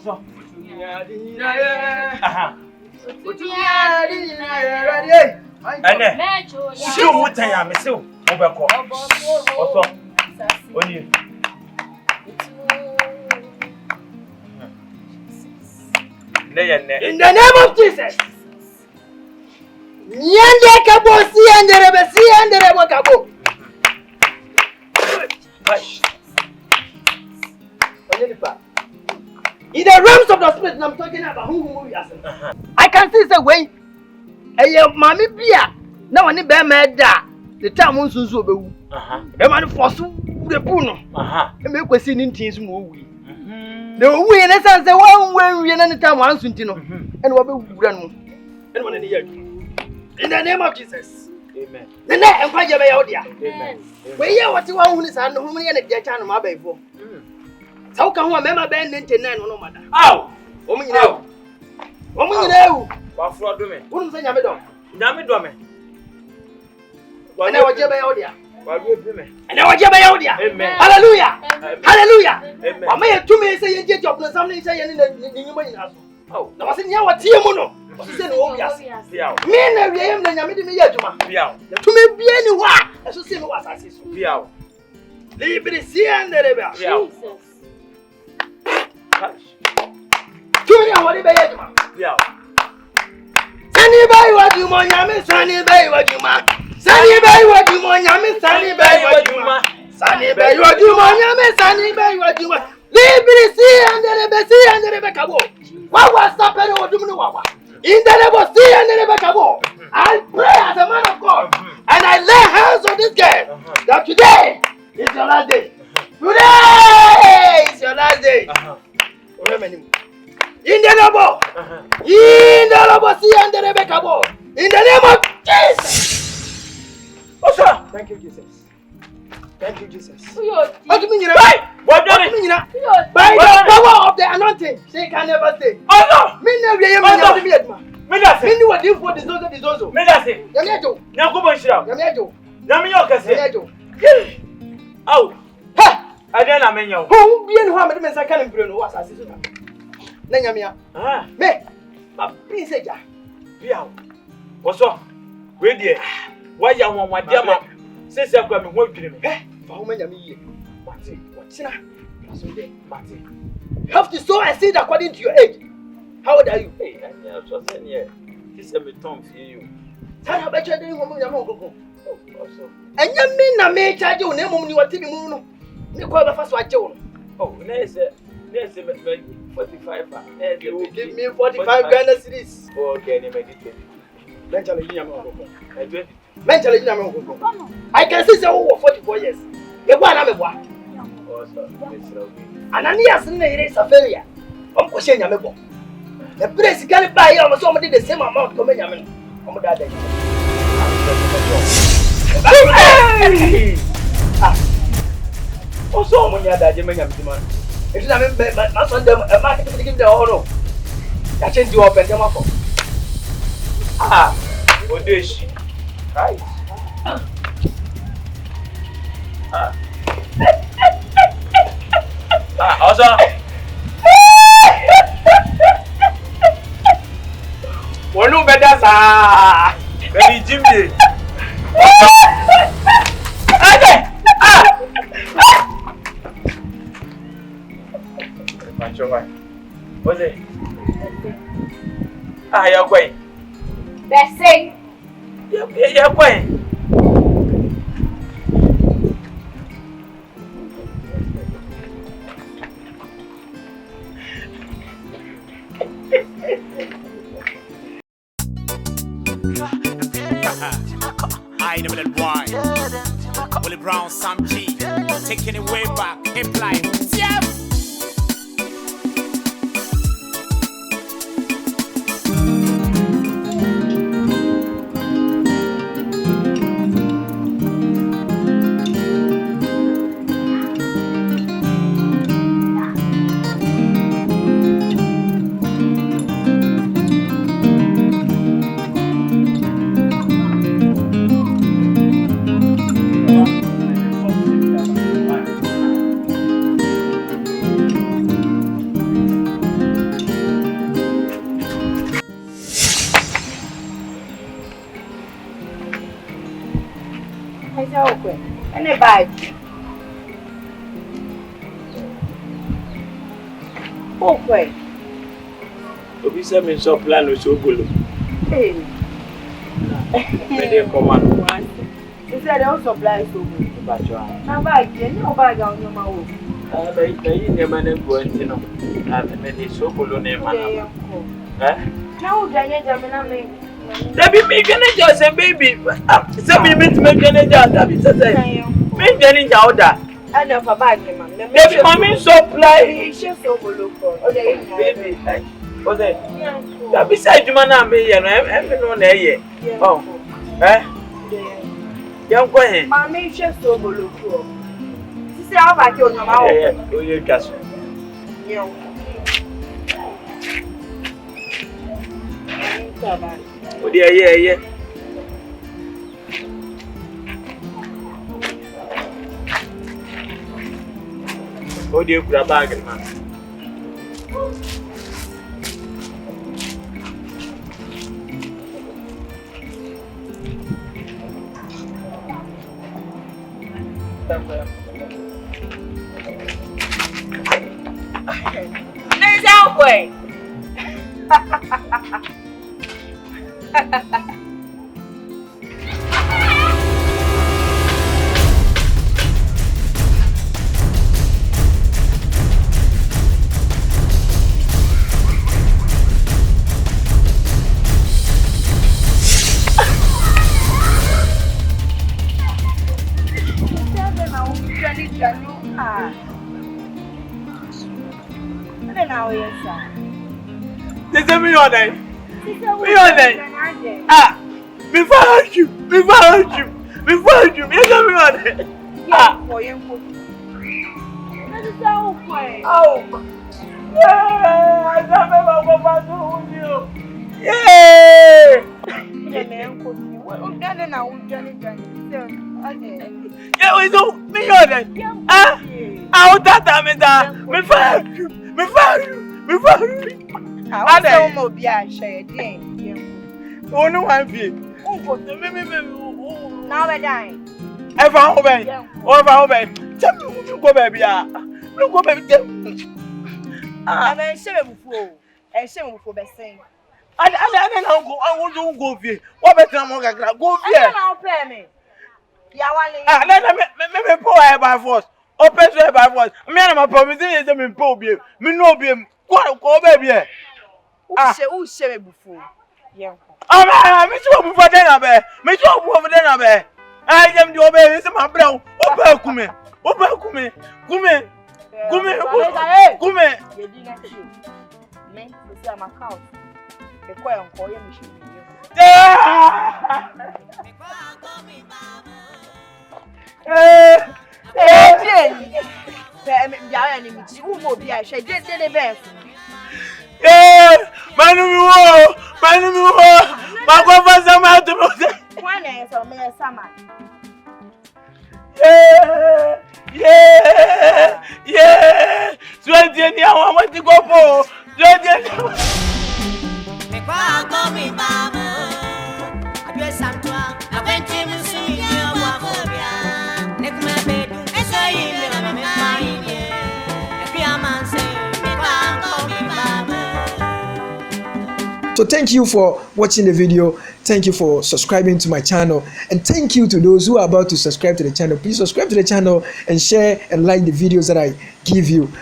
Also. Ane. Show what I am, so. Obeko. Also. Oni. In the name of Jesus. Nyande kabo si andere kabo. In the realms of the spirit, I'm talking about who I can see the way. Mami bia na wani be meda the time unsunsu obewu. E ma no force the puno. E me kwesi ni ntin so mo wi. Na owu ye na san se wan wi na the time ansunti no. E na obewu wura no. E na wani ne yadu. In the name of Jesus. Amen. Nene enkwaje be yawodia. Amen. We ye what wa hu ni san no hu ye na dia cha no ma baifo. Sa uka hu mema be 99 no mada. Aw. Omu nyina ewu. Wa fro do me. Wonu se nyame do. Nyame do me. Ene waje be yawodia. Wa do bi me. Ene waje be yawodia. Amen. Hallelujah. Hallelujah. Amen. Wa me tumi se ye je job no sam ni se ye ni nyuma nyina so. Aw. Na wase nya watie mu no. Wase se no wiase. Biaw. Me na wieyem na nyame de me ye adwuma. Biaw. Na tumi bie ni ho a, eso se me wasase so. Biaw. Libre si andere be. Biaw. Tumi ya wori be ye adwuma. Biaw. Sani bai wajuma nyame sani bai wajuma. Sani bai wajuma nyame sani bai wajuma. Sani bai wajuma nyame sani bai wajuma. Libre si andere be kabo. Wawa sapere odumnu wawa. Indere bo si andere be kabo. I pray as a man of God and I lay hands on this girl that today is your last day. Today is your last day. In the name see and the Rebecca boy. In the name of Jesus. Oh, sir. Thank you, Jesus. Thank you, Jesus. What do you mean? What do you mean? By the power of the anointing, she can never stay. Oh, no. Me never hear me. Me what you for this also. Me that's it. Yamejo. Nyakubo shira. Yamejo. Yamiyo kase. Yamejo. Out. Ha. Adena menyo. Ho bien ho amede mensa kan mpire no wasa asiso na. Na nyamia. Ah. Me. Ma prince ja. Biawo. Woso. We die. Wa ya wonwade ama. Sese akwa me ho adwire me. Fa ho manyame yie. Mate. Wachina. Paso de. Mate. You have to sow and seed according to your age. How old are you? Hey, I'm just saying here. This is me tom for you. Tell her about your day woman your home. Oh, also. And you mean na me charge you name you what TV mu no. Me call the first watch you. Oh, there's 45. You will give me 45 Ghana cedis. Oh, okay, you make it. Mentally you am go. I do it. Mentally you am go. I can see say over 44 years. You go na me boa. Oh, sir. Ananias na ire safaria. Om ko she nyame bo. The praise can buy you almost the same amount to me. Also, when you're that, you may have demand. It's not my son, a market to give the honor. That change you up and come up. Ah, what is she? Right. Also. Wonu beda sa. Baby Jimmy. Ade. Mancho why? What's it? Ya kwai. Bese. Ya kwai. I never let wine. Willie Brown, Sam G. Taking it way back. Hip line. Yeah. okay. Any bag. Okay. Obi say me so plan o so golo. Hey. Me dey come on. You said they also supply so good. Ba jo. Na bag, no bag on your mouth. Bayi ne mane go ntino. Na me dey so golo ne mana. Now Daniel Jamina me. Dabi me gene just say baby. Say me meet me gene just dabi say. Me gene ja order. I know for bag man. Dabi mommy supply. She so golo for. O dey Baby like. O dey. Dabi say juma na me ye no em no na ye. Oh. Yan ko he. Mami she so golo for. Si say how ba ki o no ma o. O ye kaso. Yeah. O dey ye. O dey kura bag man. Let's out way. This is me on it. Ah, before you. Yes, me on it. Ah, for you. Let's out way. oh. Yeah, I can't remember what I do with you. Yeah. Yeah, we do me on it. Ah, I'll tata me da. Me fire you. I don't know be a share again. Oh no, I'm here. Now we're dying. Ever home. Tell me you go baby. You go baby. I'm a shame before. A shame before the same. I don't go. I won't go here. What better I'm going to go here? I'll pay me. Ah, let me pour air by force. Open to by force. Me and my promising is me pour beer. Me no beer. Go baby. Who shame before? Yeah. Ah, me too before then, me too over then, I am the baby. It's my brown. Open, come. You didn't kill me. You see, I'm a cow. The coin on call you. Yeah. 20 years, I want to go for 20 years. So thank you for watching the video. Thank you for subscribing to my channel, and thank you to those who are about to subscribe to the channel. Please subscribe to the channel and share and like the videos that I give you.